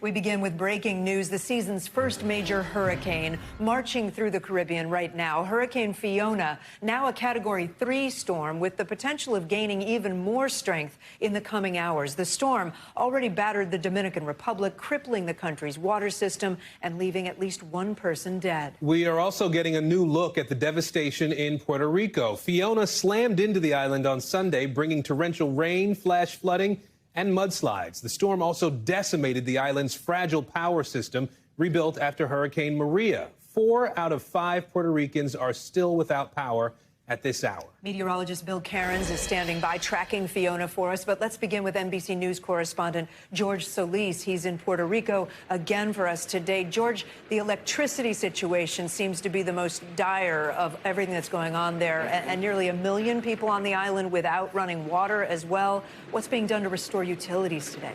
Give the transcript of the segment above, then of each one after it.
We begin with breaking news. The season's first major hurricane marching through the Caribbean right now. Hurricane Fiona, now a Category 3 storm with the potential of gaining even more strength in the coming hours. The storm already battered the Dominican Republic, crippling the country's water system and leaving at least one person dead. We are also getting a new look at the devastation in Puerto Rico. Fiona slammed into the island on Sunday, bringing torrential rain, flash flooding, and mudslides. The storm also decimated the island's fragile power system, rebuilt after Hurricane Maria. 4 out of 5 Puerto Ricans are still without power at this hour. Meteorologist Bill Cairns is standing by tracking Fiona for us. But let's begin with NBC News correspondent George Solis. He's in Puerto Rico again for us today. George, the electricity situation seems to be the most dire of everything that's going on there, and nearly 1 million people on the island without running water as well. What's being done to restore utilities today?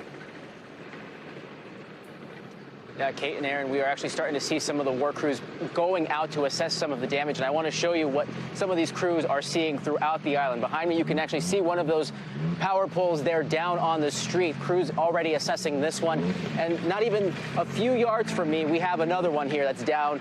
Yeah, Kate and Aaron, we are actually starting to see some of the work crews going out to assess some of the damage, and I want to show you what some of these crews are seeing throughout the island. Behind me, you can actually see one of those power poles there down on the street. Crews already assessing this one, and not even a few yards from me, we have another one here that's down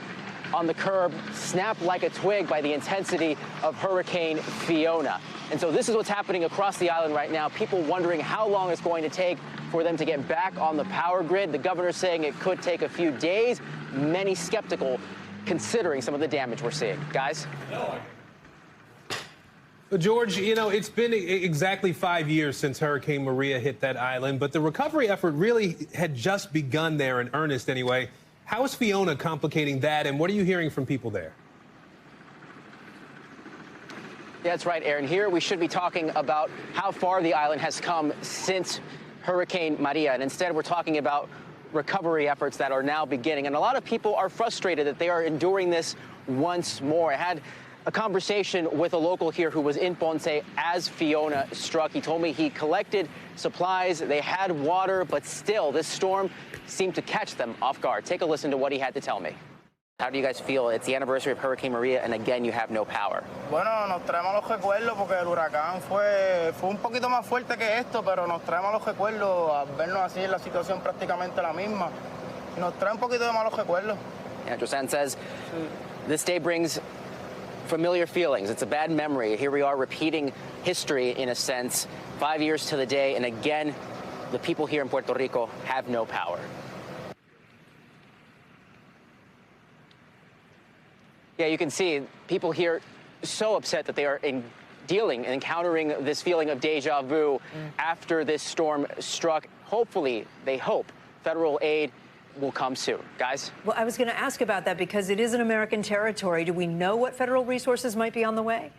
on the curb, snapped like a twig by the intensity of Hurricane Fiona. And so this is what's happening across the island right now. People wondering how long it's going to take for them to get back on the power grid. The governor's saying it could take a few days. Many skeptical, considering some of the damage we're seeing. Guys? George, you know, it's been exactly 5 years since Hurricane Maria hit that island, but the recovery effort really had just begun there in earnest anyway. How is Fiona complicating that, and what are you hearing from people there? Yeah, that's right, Aaron. Here we should be talking about how far the island has come since Hurricane Maria, and instead we're talking about recovery efforts that are now beginning. And a lot of people are frustrated that they are enduring this once more. I had a conversation with a local here who was in Ponce as Fiona struck. He told me he collected supplies, they had water, but still this storm seemed to catch them off guard. Take a listen to what he had to tell me. How do you guys feel? It's the anniversary of Hurricane Maria, and again, you have no power. Bueno, nos traemos los recuerdos porque el huracán fue un poquito más fuerte que esto, pero nos traemos los recuerdos a vernos así en la situación prácticamente la misma. Y nos trae un poquito de malos recuerdos. Andrew San says this day brings familiar feelings. It's a bad memory. Here we are repeating history in a sense, 5 years to the day, and again, the people here in Puerto Rico have no power. Yeah, you can see people here so upset that they are encountering this feeling of deja vu after this storm struck. Hopefully, they hope federal aid will come soon. Guys? Well, I was going to ask about that because it is an American territory. Do we know what federal resources might be on the way?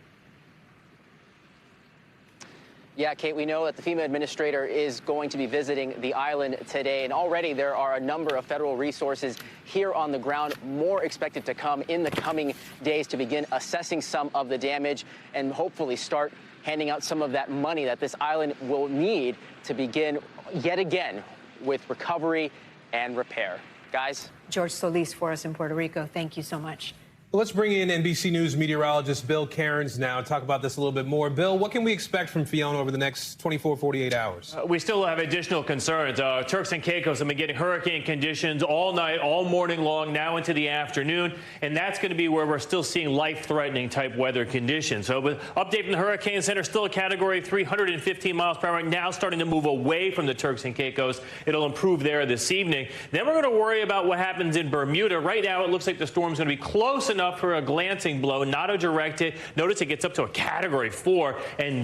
Yeah, Kate, we know that the FEMA administrator is going to be visiting the island today, and already there are a number of federal resources here on the ground, more expected to come in the coming days to begin assessing some of the damage and hopefully start handing out some of that money that this island will need to begin yet again with recovery and repair. Guys? George Solis for us in Puerto Rico. Thank you so much. Let's bring in NBC News meteorologist Bill Cairns now and talk about this a little bit more. Bill, what can we expect from Fiona over the next 24, 48 hours? We still have additional concerns. Turks and Caicos have been getting hurricane conditions all night, all morning long, now into the afternoon, and that's going to be where we're still seeing life-threatening type weather conditions. So with update from the Hurricane Center, still a Category 3, 115 miles per hour, now starting to move away from the Turks and Caicos. It'll improve there this evening. Then we're going to worry about what happens in Bermuda. Right now, it looks like the storm's going to be close enough for a glancing blow, not a direct hit. Notice it gets up to a Category 4, and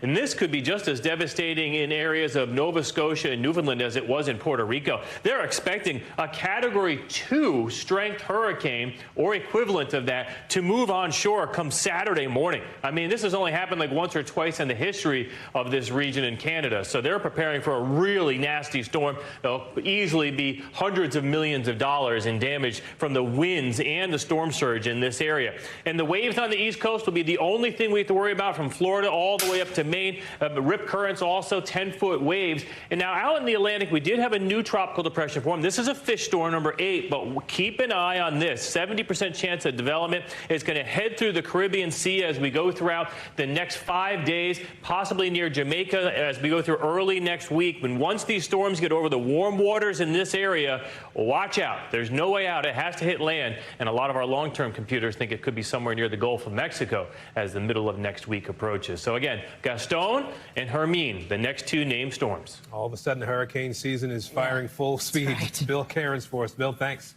this could be just as devastating in areas of Nova Scotia and Newfoundland as it was in Puerto Rico. They're expecting a Category 2 strength hurricane or equivalent of that to move on shore come Saturday morning. I mean, this has only happened like once or twice in the history of this region in Canada, so they're preparing for a really nasty storm. There'll easily be hundreds of millions of dollars in damage from the winds and the storm surge surge in this area. And the waves on the East Coast will be the only thing we have to worry about from Florida all the way up to Maine. Rip currents, also 10-foot waves. And now out in the Atlantic, we did have a new tropical depression form. This is a fish storm number 8, but keep an eye on this. 70% chance of development. It's going to head through the Caribbean Sea as we go throughout the next 5 days, possibly near Jamaica as we go through early next week. And once these storms get over the warm waters in this area, watch out. There's no way out. It has to hit land. And a lot of our long-term computers think it could be somewhere near the Gulf of Mexico as the middle of next week approaches. So again, Gaston and Hermine, the next 2 named storms. All of a sudden, hurricane season is firing full speed. right. Bill Cairns for us. Bill, thanks.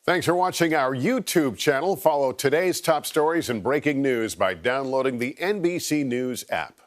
Thanks for watching our YouTube channel. Follow today's top stories and breaking news by downloading the NBC News app.